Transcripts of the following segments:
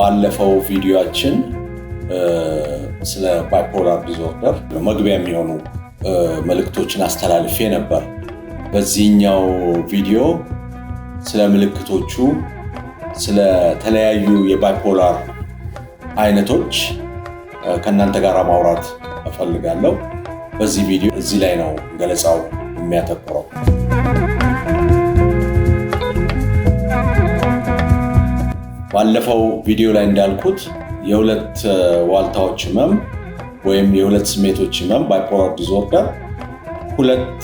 ባለፈው ቪዲዮአችን ስለ ባይፖላር ዲስኦርደር መግቢያ የሚሆኑ መልእክቶችን አስተላልፌ ነበር። በዚህኛው ቪዲዮ ስለ ምልክቶቹ፣ ስለ ተለያዩ የባይፖላር አይነቶች ከእናንተ ጋር ማውራት እፈልጋለሁ። በዚህ ቪዲዮ እዚህ ላይ ነው ገለጻው የሚያተኩረው። ባለፈው ቪዲዮ ላይ እንዳልኩት የሁለት ዋልታዎች ህመም ወይም የሁለት ስሜቶች ህመም ባይፖላር ዲስኦርደር ሁለት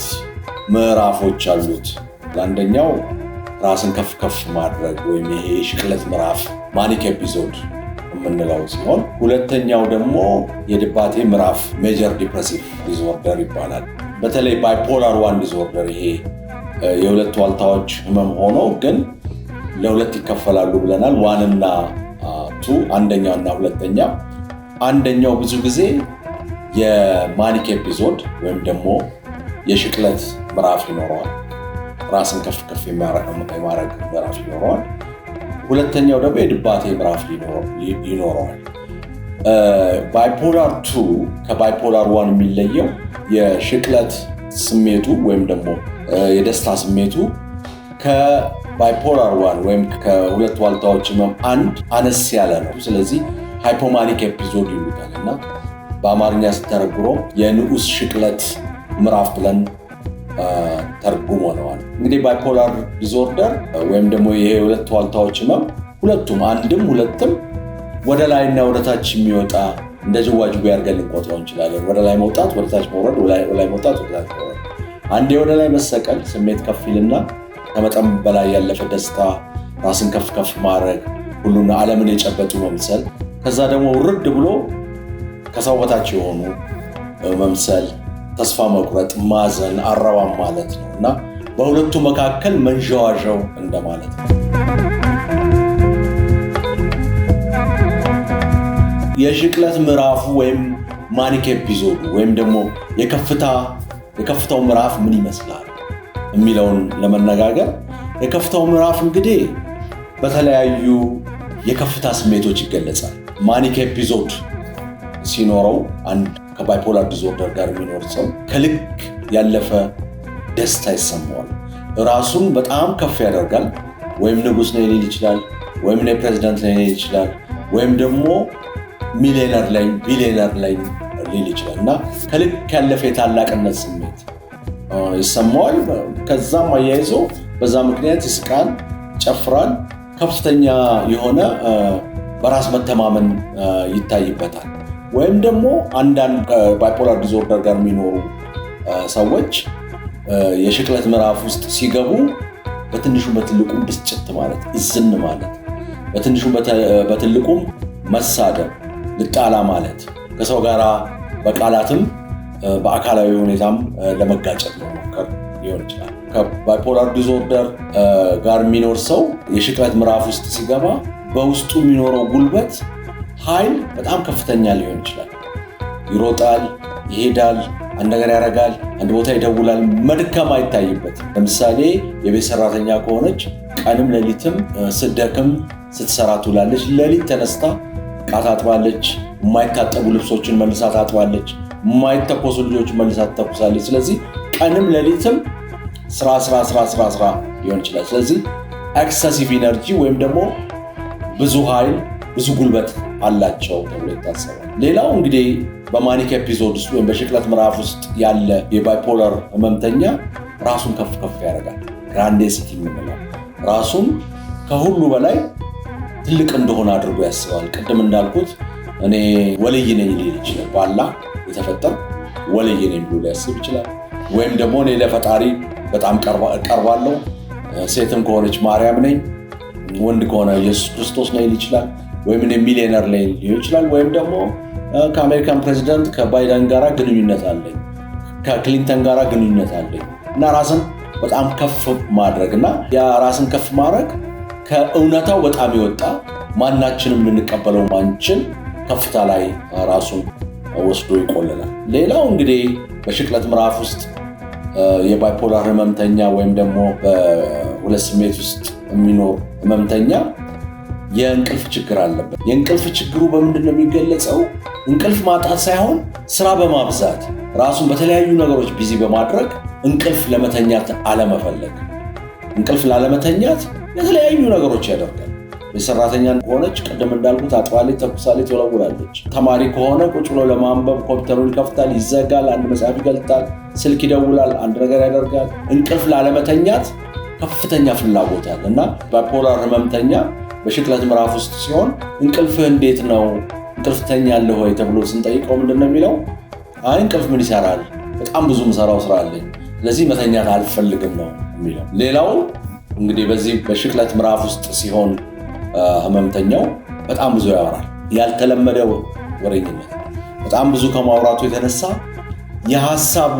ምዕራፎች አሉት። አንደኛው ራስን ከፍ ከፍ ማድረግ ወይም ይሄ የሽቅለት ምዕራፍ ማኒክ ኤፒሶድ የምንለው ሲሆን፣ ሁለተኛው ደግሞ የድባቴ ምዕራፍ ሜጀር ዲፕሬሲቭ ዲስኦርደር ይባላል። በተለይ ባይፖላር 1 ዲስኦርደር ይሄ የሁለት ዋልታዎች ህመም ሆኖ ግን ለሁለት ይከፈላሉ ብለናል። 1 እና 2 አንደኛው እና ሁለተኛው። አንደኛው ብዙ ጊዜ የማኒክ ኤፒሶድ ወይም ደግሞ የሽቅለት ምዕራፍ ይኖረዋል፣ ራስን ከፍ ከፍ የማድረግ ምዕራፍ ይኖረዋል። ሁለተኛው ደግሞ የድባቴ ምዕራፍ ይኖረዋል። ባይፖላር 2 ከባይፖላር 1 የሚለየው የሽቅለት ስሜቱ ወይም ደግሞ የደስታ ስሜቱ ከባይፖላር 1 ወይም ከሁለት ዋልታዎች ህመም አንድ አነስ ያለ ነው። ስለዚህ ሃይፖማኒክ ኤፒሶድ ይሉታል እና በአማርኛ ስተረጉረው የንዑስ ሽቅለት ምዕራፍ ብለን ተርጉመነዋል። እንግዲህ ባይፖላር ዲስኦርደር ወይም ደግሞ ይሄ የሁለት ዋልታዎች ህመም ሁለቱም አንድም ሁለትም ወደ ላይና ወደ ታች የሚወጣ እንደ ጅዋጅዌ አድርገን ልንቆጥረው እንችላለን። ወደ ላይ መውጣት፣ ወደ ታች መውረድ፣ ወደ ላይ መውጣት፣ ወደ ታች መውረድ። አንዴ ወደ ላይ መሰቀል ስሜት ከፍ ይልና ከመጠን በላይ ያለፈ ደስታ፣ ራስን ከፍ ከፍ ማድረግ፣ ሁሉን ዓለምን የጨበጡ መምሰል። ከዛ ደግሞ ውርድ ብሎ ከሰው በታች የሆኑ መምሰል፣ ተስፋ መቁረጥ፣ ማዘን፣ አረባም ማለት ነው እና በሁለቱ መካከል መንዣዋዣው እንደማለት ነው። የሽቅለት ምዕራፉ ወይም ማኒክ ኤፒሶድ ወይም ደግሞ የከፍታው ምዕራፍ ምን ይመስላል የሚለውን ለመነጋገር፣ የከፍታው ምዕራፍ እንግዲህ በተለያዩ የከፍታ ስሜቶች ይገለጻል። ማኒክ ኤፒሶድ ሲኖረው አንድ ከባይፖላር ዲስኦርደር ጋር የሚኖር ሰው ከልክ ያለፈ ደስታ ይሰማዋል። ራሱን በጣም ከፍ ያደርጋል። ወይም ንጉስ ነኝ ሊል ይችላል፣ ወይም ፕሬዚዳንት ነኝ ሊል ይችላል፣ ወይም ደግሞ ሚሊዮነር ላይ ቢሊዮነር ላይ ሊል ይችላል እና ከልክ ያለፈ የታላቅነት ስሜት ይሰማዋል። ከዛም አያይዞ በዛ ምክንያት ይስቃል፣ ይጨፍራል፣ ከፍተኛ የሆነ በራስ መተማመን ይታይበታል። ወይም ደግሞ አንዳንድ ባይፖላር ዲስኦርደር ጋር የሚኖሩ ሰዎች የሽቅለት ምዕራፍ ውስጥ ሲገቡ በትንሹም በትልቁም ብስጭት ማለት፣ እዝን ማለት፣ በትንሹም በትልቁም መሳደብ፣ ልጣላ ማለት፣ ከሰው ጋር በቃላትም በአካላዊ ሁኔታም ለመጋጨት መሞከር ሊሆን ይችላል። ከባይፖላር ዲስኦርደር ጋር የሚኖር ሰው የሽቅለት ምዕራፍ ውስጥ ሲገባ በውስጡ የሚኖረው ጉልበት ኃይል በጣም ከፍተኛ ሊሆን ይችላል። ይሮጣል፣ ይሄዳል፣ አንድ ነገር ያደርጋል፣ አንድ ቦታ ይደውላል፣ መድከም አይታይበት። ለምሳሌ የቤት ሰራተኛ ከሆነች ቀንም ሌሊትም ስትደክም ስትሰራ ትውላለች። ሌሊት ተነስታ ዕቃ ታጥባለች፣ የማይታጠቡ ልብሶችን መልሳ ታጥባለች፣ የማይተኮሱ ልጆችን መልሳ ትተኩሳለች። ስለዚህ ቀንም ሌሊትም ስራ ሊሆን ይችላል። ስለዚህ ኤክሰሲቭ ኢነርጂ ወይም ደግሞ ብዙ ኃይል ብዙ ጉልበት አላቸው ተብሎ ይታሰባል። ሌላው እንግዲህ በማኒክ ኤፒሶድ ውስጥ ወይም በሽቅለት ምዕራፍ ውስጥ ያለ የባይፖላር ህመምተኛ ራሱን ከፍ ከፍ ያደርጋል። ግራንዴሲቲ የምንለው ራሱን ከሁሉ በላይ ትልቅ እንደሆነ አድርጎ ያስባል። ቅድም እንዳልኩት እኔ ወልይ ነኝ ሊል ይችላል። ባላ የተፈጠር ወልይ ነኝ ብሎ ሊያስብ ይችላል። ወይም ደግሞ እኔ ለፈጣሪ በጣም ቀርባለሁ፣ ሴትም ከሆነች ማርያም ነኝ፣ ወንድ ከሆነ ኢየሱስ ክርስቶስ ነኝ ሊል ይችላል። ወይም እኔ ሚሊዮነር ላይ ሊሆን ይችላል። ወይም ደግሞ ከአሜሪካን ፕሬዚዳንት ከባይደን ጋር ግንኙነት አለኝ፣ ከክሊንተን ጋር ግንኙነት አለኝ እና ራስን በጣም ከፍ ማድረግ እና ያ ራስን ከፍ ማድረግ ከእውነታው በጣም የወጣ ማናችንም ልንቀበለው ማንችል ከፍታ ላይ ራሱን ወስዶ ይቆልላል። ሌላው እንግዲህ በሽቅለት ምዕራፍ ውስጥ የባይፖላር ህመምተኛ ወይም ደግሞ በሁለት ስሜት ውስጥ የሚኖር ህመምተኛ የእንቅልፍ ችግር አለበት። የእንቅልፍ ችግሩ በምንድን ነው የሚገለጸው? እንቅልፍ ማጣት ሳይሆን ስራ በማብዛት ራሱን በተለያዩ ነገሮች ቢዚ በማድረግ እንቅልፍ ለመተኛት አለመፈለግ። እንቅልፍ ላለመተኛት የተለያዩ ነገሮች ያደርጋል። የሰራተኛ ከሆነች ቅድም እንዳልኩት አጥባለች፣ ተኩሳለች፣ ትወለውላለች። ተማሪ ከሆነ ቁጭ ብሎ ለማንበብ ኮምፒውተሩን ይከፍታል፣ ይዘጋል፣ አንድ መጽሐፍ ይገልጣል፣ ስልክ ይደውላል፣ አንድ ነገር ያደርጋል። እንቅልፍ ላለመተኛት ከፍተኛ ፍላጎት አለ እና ባይፖላር ህመምተኛ በሽክለት ምዕራፍ ውስጥ ሲሆን እንቅልፍህ እንዴት ነው? እንቅልፍ ተኛለህ ወይ ተብሎ ስንጠይቀው ምንድን ነው የሚለው? አይ እንቅልፍ ምን ይሰራል? በጣም ብዙ ምሰራው ስራ አለኝ፣ ስለዚህ መተኛት አልፈልግም ነው የሚለው። ሌላው እንግዲህ በዚህ በሽክለት ምዕራፍ ውስጥ ሲሆን ህመምተኛው በጣም ብዙ ያወራል። ያልተለመደ ወሬኝነት፣ በጣም ብዙ ከማውራቱ የተነሳ የሐሳብ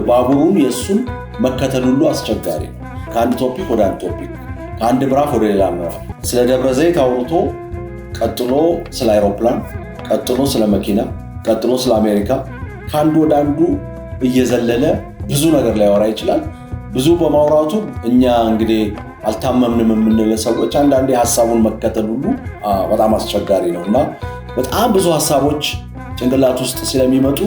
ባቡሩን የእሱን መከተል ሁሉ አስቸጋሪ ነው። ከአንድ ቶፒክ ወደ አንድ ቶፒክ፣ ከአንድ ምዕራፍ ወደ ሌላ ምዕራፍ፣ ስለ ደብረ ዘይት አውርቶ ቀጥሎ ስለ አይሮፕላን፣ ቀጥሎ ስለ መኪና፣ ቀጥሎ ስለ አሜሪካ፣ ከአንዱ ወደ አንዱ እየዘለለ ብዙ ነገር ሊያወራ ይችላል። ብዙ በማውራቱ እኛ እንግዲህ አልታመምንም የምንለ ሰዎች አንዳንዴ ሐሳቡን መከተል ሁሉ በጣም አስቸጋሪ ነው እና በጣም ብዙ ሐሳቦች ጭንቅላት ውስጥ ስለሚመጡ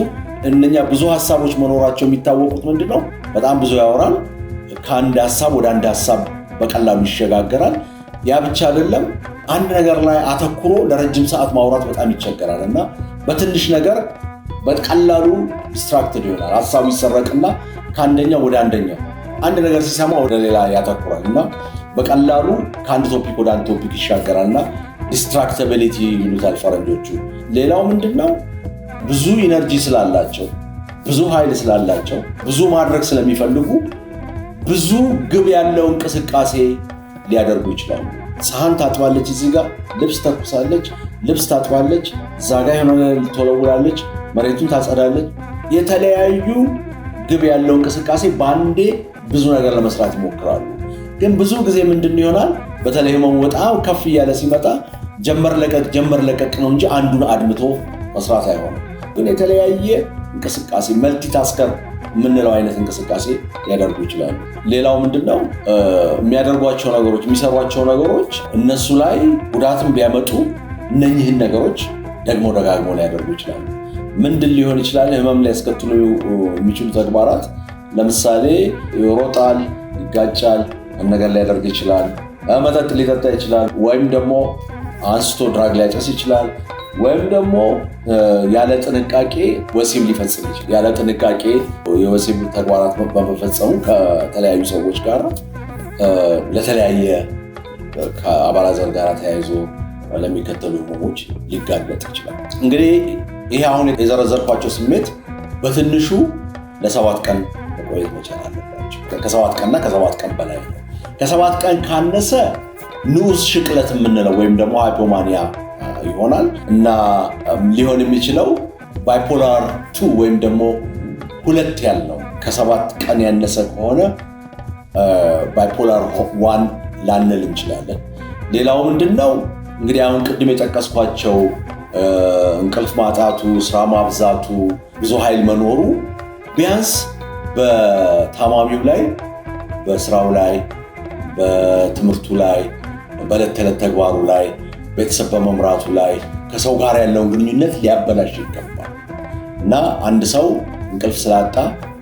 እነኛ ብዙ ሐሳቦች መኖራቸው የሚታወቁት ምንድነው? በጣም ብዙ ያወራል። ከአንድ ሐሳብ ወደ አንድ ሐሳብ በቀላሉ ይሸጋገራል። ያ ብቻ አይደለም፣ አንድ ነገር ላይ አተኩሮ ለረጅም ሰዓት ማውራት በጣም ይቸገራል እና በትንሽ ነገር በቀላሉ ዲስትራክትድ ይሆናል። ሐሳቡ ይሰረቅና ከአንደኛው ወደ አንደኛው አንድ ነገር ሲሰማ ወደ ሌላ ያተኩራል እና በቀላሉ ከአንድ ቶፒክ ወደ አንድ ቶፒክ ይሻገራል እና ዲስትራክታቢሊቲ ይሉታል ፈረንጆቹ። ሌላው ምንድነው? ብዙ ኢነርጂ ስላላቸው፣ ብዙ ኃይል ስላላቸው፣ ብዙ ማድረግ ስለሚፈልጉ ብዙ ግብ ያለው እንቅስቃሴ ሊያደርጉ ይችላሉ። ሳህን ታጥባለች፣ እዚህ ጋር ልብስ ተኩሳለች፣ ልብስ ታጥባለች፣ እዛ ጋር የሆነ ትወለውላለች፣ መሬቱን ታጸዳለች። የተለያዩ ግብ ያለው እንቅስቃሴ በአንዴ ብዙ ነገር ለመስራት ይሞክራሉ። ግን ብዙ ጊዜ ምንድን ይሆናል? በተለይ ህመሙ በጣም ከፍ እያለ ሲመጣ ጀመር ለቀቅ ነው እንጂ አንዱን አድምቶ መስራት አይሆንም። ግን የተለያየ እንቅስቃሴ መልቲታስከር የምንለው አይነት እንቅስቃሴ ሊያደርጉ ይችላሉ። ሌላው ምንድነው? የሚያደርጓቸው ነገሮች፣ የሚሰሯቸው ነገሮች እነሱ ላይ ጉዳትም ቢያመጡ እነኚህን ነገሮች ደግሞ ደጋግሞ ሊያደርጉ ይችላሉ። ምንድን ሊሆን ይችላል? ህመም ሊያስከትሉ የሚችሉ ተግባራት ለምሳሌ ይሮጣል፣ ይጋጫል፣ ነገር ሊያደርግ ይችላል፣ መጠጥ ሊጠጣ ይችላል፣ ወይም ደግሞ አንስቶ ድራግ ሊያጨስ ይችላል፣ ወይም ደግሞ ያለ ጥንቃቄ ወሲብ ሊፈጽም ይችላል። ያለ ጥንቃቄ የወሲብ ተግባራት በመፈጸሙ ከተለያዩ ሰዎች ጋር ለተለያየ ከአባላዘር ጋር ተያይዞ ለሚከተሉ ህመሞች ሊጋለጥ ይችላል። እንግዲህ ይሄ አሁን የዘረዘርኳቸው ስሜት በትንሹ ለ7 ቀን መቆየት መቻል አለባቸው። ከ7 ቀንና ከ7 ቀን በላይ ነው። ከ7 ቀን ካነሰ ንዑስ ሽቅለት የምንለው ወይም ደግሞ ሃይፖማኒያ ይሆናል እና ሊሆን የሚችለው ባይፖላር 2 ወይም ደግሞ 2 ያለው። ከ7 ቀን ያነሰ ከሆነ ባይፖላር 1 ላንል እንችላለን። ሌላው ምንድነው? እንግዲህ አሁን ቅድም የጠቀስኳቸው እንቅልፍ ማጣቱ፣ ስራ ማብዛቱ፣ ብዙ ኃይል መኖሩ ቢያንስ በታማሚው ላይ፣ በስራው ላይ፣ በትምህርቱ ላይ፣ በዕለት ተዕለት ተግባሩ ላይ፣ ቤተሰብ በመምራቱ ላይ፣ ከሰው ጋር ያለውን ግንኙነት ሊያበላሽ ይገባል እና አንድ ሰው እንቅልፍ ስላጣ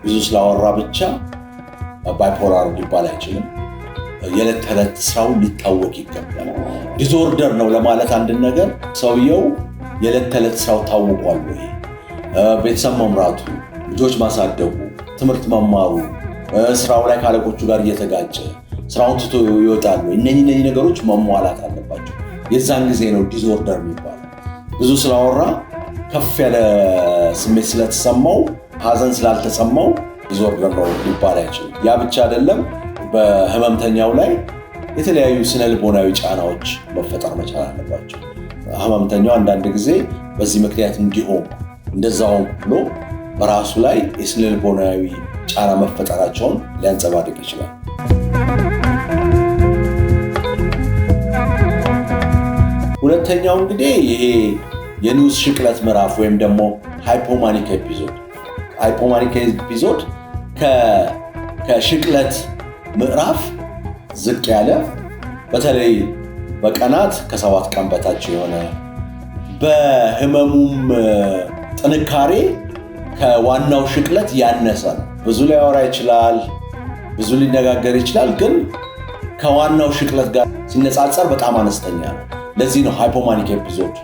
ብዙ ስላወራ ብቻ ባይፖላር ሊባል አይችልም። የዕለት ተዕለት ስራው ሊታወቅ ይገባል። ዲስኦርደር ነው ለማለት አንድ ነገር ሰውየው የዕለት ተዕለት ስራው ታውቋል ወይ? ቤተሰብ መምራቱ፣ ልጆች ማሳደጉ፣ ትምህርት መማሩ፣ ስራው ላይ ካለቆቹ ጋር እየተጋጨ ስራውን ትቶ ይወጣል ወይ? እነኚህ ነገሮች መሟላት አለባቸው። የዛን ጊዜ ነው ዲስኦርደር የሚባለው። ብዙ ስላወራ ከፍ ያለ ስሜት ስለተሰማው፣ ሀዘን ስላልተሰማው ዲስኦርደር ነው ሊባል አይችልም። ያ ብቻ አይደለም፣ በህመምተኛው ላይ የተለያዩ ስነ ልቦናዊ ጫናዎች መፈጠር መቻል አለባቸው። ህመምተኛው አንዳንድ ጊዜ በዚህ ምክንያት እንዲሆን እንደዛውም ብሎ በራሱ ላይ የስነ ልቦናዊ ጫና መፈጠራቸውን ሊያንጸባርቅ ይችላል። ሁለተኛው እንግዲህ ይሄ የንዑስ ሽቅለት ምዕራፍ ወይም ደግሞ ሃይፖማኒክ ኤፒሶድ። ሃይፖማኒክ ኤፒሶድ ከሽቅለት ምዕራፍ ዝቅ ያለ፣ በተለይ በቀናት ከ7 ቀን በታች የሆነ በህመሙም ጥንካሬ ከዋናው ሽቅለት ያነሰ ነው። ብዙ ሊያወራ ይችላል፣ ብዙ ሊነጋገር ይችላል፣ ግን ከዋናው ሽቅለት ጋር ሲነጻጸር በጣም አነስተኛ ነው። ለዚህ ነው ሃይፖማኒክ ኤፒሶድ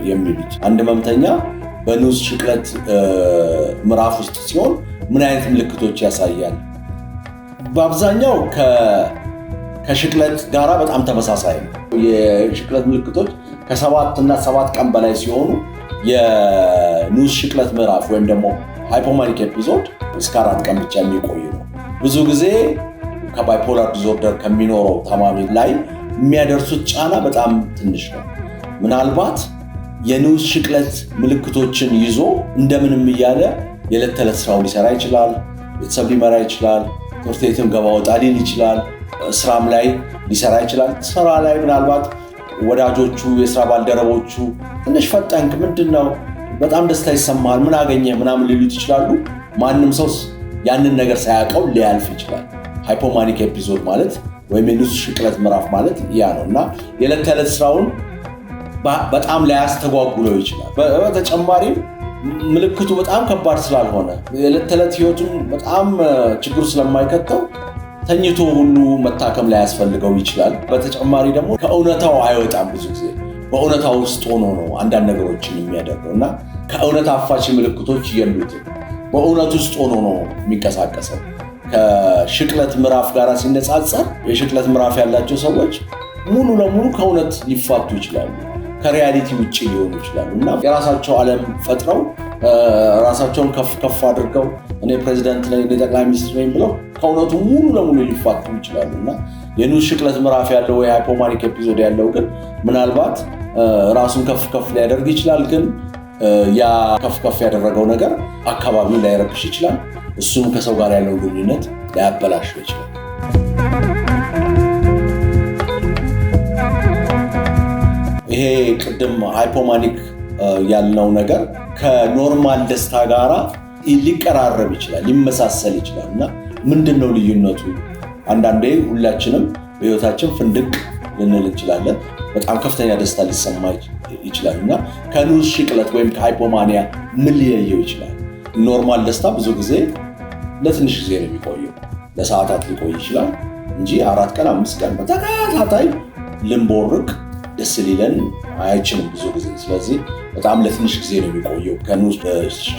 የሚሉት። አንድ ህመምተኛ በኑዝ ሽቅለት ምዕራፍ ውስጥ ሲሆን ምን አይነት ምልክቶች ያሳያል? በአብዛኛው ከሽቅለት ጋራ በጣም ተመሳሳይ ነው። የሽቅለት ምልክቶች ከ7 እና 7 ቀን በላይ ሲሆኑ የኑዝ ሽቅለት ምዕራፍ ወይም ደግሞ ሃይፖማኒክ ኤፒሶድ እስከ 4 ቀን ብቻ የሚቆይ ነው። ብዙ ጊዜ ከባይፖላር ዲስኦርደር ከሚኖረው ታማሚ ላይ የሚያደርሱት ጫና በጣም ትንሽ ነው። ምናልባት የኑዝ ሽቅለት ምልክቶችን ይዞ እንደምንም እያለ የዕለት ተዕለት ስራው ሊሰራ ይችላል፣ ቤተሰብ ሊመራ ይችላል፣ ትምህርት ቤትም ገባ ወጣ ሊል ይችላል፣ ስራም ላይ ሊሰራ ይችላል። ስራ ላይ ምናልባት ወዳጆቹ፣ የስራ ባልደረቦቹ ትንሽ ፈጠንክ፣ ምንድነው በጣም ደስታ ይሰማል፣ ምን አገኘህ ምናምን ሊሉት ይችላሉ። ማንም ሰው ያንን ነገር ሳያውቀው ሊያልፍ ይችላል። ሃይፖማኒክ ኤፒሶድ ማለት ወይም የኑዝ ሽቅለት ምዕራፍ ማለት ያ ነው እና የዕለት ተዕለት ስራውን በጣም ሊያስተጓጉለው ይችላል። በተጨማሪም ምልክቱ በጣም ከባድ ስላልሆነ የዕለት ተዕለት ህይወቱን በጣም ችግር ስለማይከተው ተኝቶ ሁሉ መታከም ላያስፈልገው ይችላል። በተጨማሪ ደግሞ ከእውነታው አይወጣም። ብዙ ጊዜ በእውነታው ውስጥ ሆኖ ነው አንዳንድ ነገሮችን የሚያደርገው እና ከእውነት አፋች ምልክቶች የሉትም። በእውነት ውስጥ ሆኖ ነው የሚንቀሳቀሰው። ከሽቅለት ምዕራፍ ጋር ሲነጻጸር የሽቅለት ምዕራፍ ያላቸው ሰዎች ሙሉ ለሙሉ ከእውነት ሊፋቱ ይችላሉ፣ ከሪያሊቲ ውጭ ሊሆኑ ይችላሉ እና የራሳቸው ዓለም ፈጥረው ራሳቸውን ከፍ አድርገው እኔ ፕሬዚዳንት ነኝ፣ እኔ ጠቅላይ ሚኒስትር ነኝ ብለው ከእውነቱ ሙሉ ለሙሉ ሊፋቱ ይችላሉ እና የኑዝ ሽቅለት ምዕራፍ ያለው ወይ ሃይፖማኒክ ኤፒሶድ ያለው ግን ምናልባት ራሱን ከፍ ሊያደርግ ይችላል። ግን ያ ከፍ ያደረገው ነገር አካባቢውን ላይረብሽ ይችላል። እሱም ከሰው ጋር ያለው ግንኙነት ሊያበላሽ ይችላል። ይሄ ቅድም ሃይፖማኒክ ያልነው ነገር ከኖርማል ደስታ ጋራ ሊቀራረብ ይችላል፣ ሊመሳሰል ይችላል እና ምንድነው ልዩነቱ? አንዳንዴ ሁላችንም በህይወታችን ፍንድቅ ልንል እንችላለን፣ በጣም ከፍተኛ ደስታ ሊሰማ ይችላል እና ከኑዝ ሽቅለት ወይም ከሃይፖማኒያ ምን ሊለየው ይችላል? ኖርማል ደስታ ብዙ ጊዜ ለትንሽ ጊዜ ነው የሚቆየው፣ ለሰዓታት ሊቆይ ይችላል እንጂ 4 ቀን 5 ቀን በተከታታይ ልንቦርቅ ደስ ሊለን አይችልም ብዙ ጊዜ። ስለዚህ በጣም ለትንሽ ጊዜ ነው የሚቆየው ከኑዝ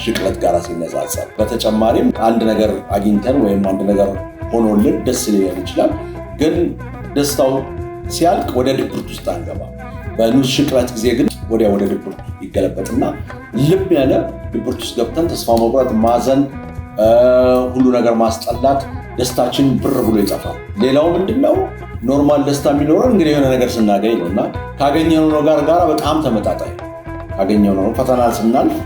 ሽቅለት ጋር ሲነጻጸር። በተጨማሪም አንድ ነገር አግኝተን ወይም አንድ ነገር ሆኖልን ደስ ሊለን ይችላል፣ ግን ደስታው ሲያልቅ ወደ ድብርት ውስጥ አንገባ። በኑዝ ሽቅለት ጊዜ ግን ወዲያ ወደ ድብርት ይገለበጥና ልብ ያለ ድብርት ውስጥ ገብተን ተስፋ መቁረጥ፣ ማዘን፣ ሁሉ ነገር ማስጠላት፣ ደስታችን ብር ብሎ ይጠፋል። ሌላው ምንድነው? ኖርማል ደስታ የሚኖረን እንግዲህ የሆነ ነገር ስናገኝ ነው እና ካገኘነው ነገር ጋር በጣም ተመጣጣኝ ነው። ካገኘነው ፈተና ስናልፍ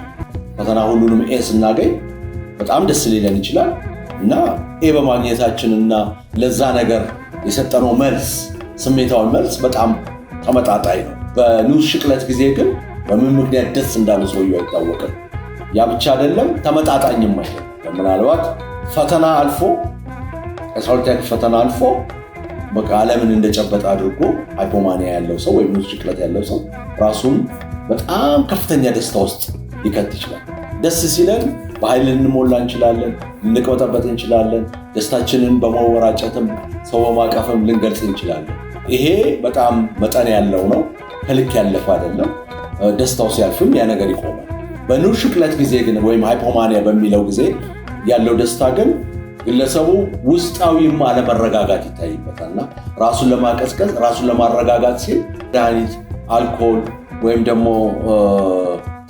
ፈተና ሁሉንም ኤ ስናገኝ በጣም ደስ ሊለን ይችላል እና ኤ በማግኘታችንና ለዛ ነገር የሰጠነው መልስ፣ ስሜታዊ መልስ በጣም ተመጣጣኝ ነው። በኑዝ ሽቅለት ጊዜ ግን በምን ምክንያት ደስ እንዳሉ ሰውየው አይታወቅም። ያ ብቻ አይደለም፣ ተመጣጣኝም አይደለም። ምናልባት ፈተና አልፎ 12ኛ ፈተና አልፎ በቃ ዓለምን እንደጨበጠ አድርጎ ሃይፖማኒያ ያለው ሰው ወይም ኑዝ ሽቅለት ያለው ሰው ራሱን በጣም ከፍተኛ ደስታ ውስጥ ሊከት ይችላል። ደስ ሲለን በኃይል ልንሞላ እንችላለን፣ ልንቅበጠበጥ እንችላለን፣ ደስታችንን በመወራጨትም ሰው በማቀፍም ልንገልጽ እንችላለን። ይሄ በጣም መጠን ያለው ነው፣ ከልክ ያለፈ አይደለም። ደስታው ሲያልፍም ያ ነገር ይቆማል። በኑዝ ሽቅለት ጊዜ ግን ወይም ሃይፖማኒያ በሚለው ጊዜ ያለው ደስታ ግን ግለሰቡ ውስጣዊም አለመረጋጋት ይታይበታልና ራሱን ለማቀዝቀዝ ራሱን ለማረጋጋት ሲል መድኃኒት፣ አልኮል ወይም ደግሞ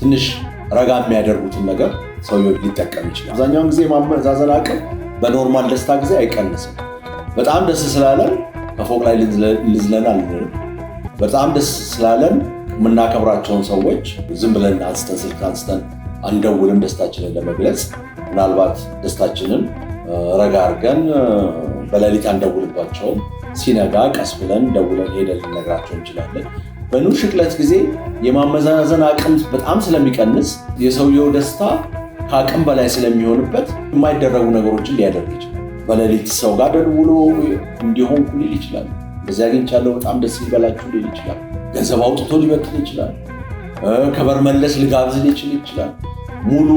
ትንሽ ረጋ የሚያደርጉትን ነገር ሰውየው ሊጠቀም ይችላል። አብዛኛውን ጊዜ ማመዛዘን አቅም በኖርማል ደስታ ጊዜ አይቀንስም። በጣም ደስ ስላለን ከፎቅ ላይ ልዝለን አንልም። በጣም ደስ ስላለን የምናከብራቸውን ሰዎች ዝም ብለን ስልክ አንስተን አንደውልም ደስታችንን ለመግለጽ። ምናልባት ደስታችንን ረጋ አድርገን በሌሊት አንደውልባቸውም፣ ሲነጋ ቀስ ብለን ደውለን ሄደን ልነግራቸው እንችላለን። በኑዝ ሽቅለት ጊዜ የማመዛዘን አቅም በጣም ስለሚቀንስ የሰውየው ደስታ ከአቅም በላይ ስለሚሆንበት የማይደረጉ ነገሮችን ሊያደርግ ይችላል። በሌሊት ሰው ጋር ደውሎ እንዲሆን ሊል ይችላል። እንደዚህ አግኝቻለሁ በጣም ደስ ይበላችሁ ሊል ይችላል። ገንዘብ አውጥቶ ሊበትን ይችላል። ከበር መለስ ልጋብዝ ሊችል ይችላል። ሙሉ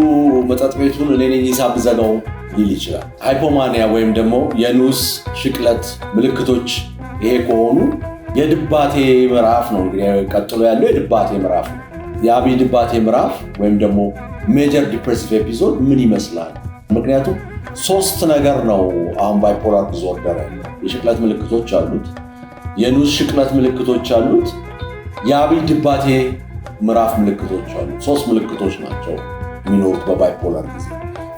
መጠጥ ቤቱን እኔ ነኝ ሂሳብ ዘጋው ሊል ይችላል። ሃይፖማኒያ ወይም ደግሞ የኑስ ሽቅለት ምልክቶች ይሄ ከሆኑ የድባቴ ምዕራፍ ነው። እንግዲህ ቀጥሎ ያለው የድባቴ ምዕራፍ ነው። የአብይ ድባቴ ምዕራፍ ወይም ደግሞ ሜጀር ዲፕሬሲቭ ኤፒሶድ ምን ይመስላል? ምክንያቱም 3 ነገር ነው አሁን ባይፖላር ዲስኦርደር ያለው። የሽቅለት ምልክቶች አሉት፣ የኑስ ሽቅለት ምልክቶች አሉት፣ የአብይ ድባቴ ምዕራፍ ምልክቶች አሉት። 3 ምልክቶች ናቸው የሚኖሩት በባይፖላር ጊዜ።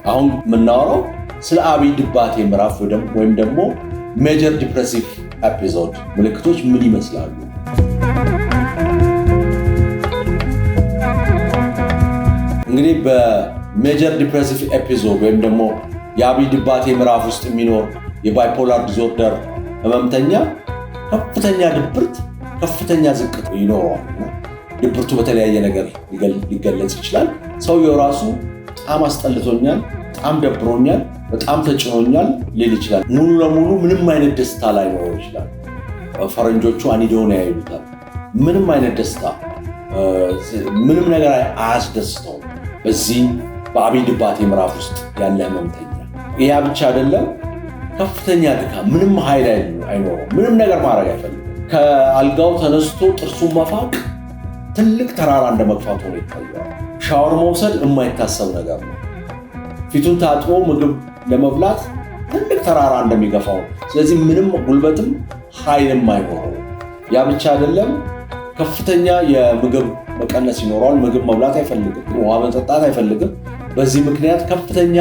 አሁን የምናወራው ስለ አብይ ድባቴ ምዕራፍ ወይም ደግሞ ሜጀር ዲፕሬሲቭ ኤፒሶድ ምልክቶች ምን ይመስላሉ? እንግዲህ በሜጀር ዲፕሬሲቭ ኤፒሶድ ወይም ደግሞ የአብይ ድባቴ ምዕራፍ ውስጥ የሚኖር የባይፖላር ዲስኦርደር ህመምተኛ ከፍተኛ ድብርት፣ ከፍተኛ ዝቅት ይኖረዋል። ድብርቱ በተለያየ ነገር ሊገለጽ ይችላል። ሰውየው ራሱ በጣም አስጠልቶኛል፣ በጣም ደብሮኛል፣ በጣም ተጭኖኛል ሊል ይችላል። ሙሉ ለሙሉ ምንም አይነት ደስታ ላይኖረው ይችላል። ፈረንጆቹ አኒዶኒያ ይሉታል። ምንም አይነት ደስታ፣ ምንም ነገር አያስደስተውም። በዚህ በአብይ ድባቴ ምዕራፍ ውስጥ ያለ ህመምተኛ ይህ ብቻ አይደለም፣ ከፍተኛ ድካም፣ ምንም ኃይል አይኖረው፣ ምንም ነገር ማድረግ አይፈልግም። ከአልጋው ተነስቶ ጥርሱን መፋቅ ትልቅ ተራራ እንደመግፋት ሆኖ ይታያል። ሻወር መውሰድ የማይታሰብ ነገር ነው። ፊቱን ታጥቦ ምግብ ለመብላት ትልቅ ተራራ እንደሚገፋው። ስለዚህ ምንም ጉልበትም ኃይልም አይኖረው። ያ ብቻ አይደለም፣ ከፍተኛ የምግብ መቀነስ ይኖረዋል። ምግብ መብላት አይፈልግም፣ ውሃ መጠጣት አይፈልግም። በዚህ ምክንያት ከፍተኛ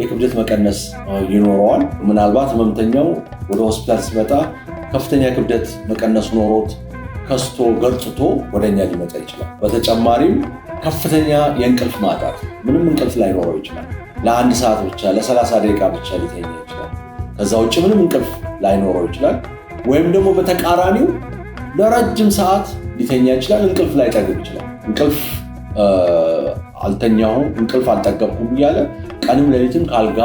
የክብደት መቀነስ ይኖረዋል። ምናልባት ህመምተኛው ወደ ሆስፒታል ሲመጣ ከፍተኛ ክብደት መቀነስ ኖሮት ከስቶ ገርጥቶ ወደኛ ሊመጣ ይችላል። በተጨማሪም ከፍተኛ የእንቅልፍ ማጣት፣ ምንም እንቅልፍ ላይኖረው ይችላል። ለ1 ሰዓት ብቻ ለ30 ደቂቃ ብቻ ሊተኛ ይችላል። ከዛ ውጭ ምንም እንቅልፍ ላይኖረው ይችላል። ወይም ደግሞ በተቃራኒው ለረጅም ሰዓት ሊተኛ ይችላል። እንቅልፍ ላይጠግብ ይችላል። እንቅልፍ አልተኛሁም፣ እንቅልፍ አልጠገብኩም እያለ ቀንም ሌሊትም ከአልጋ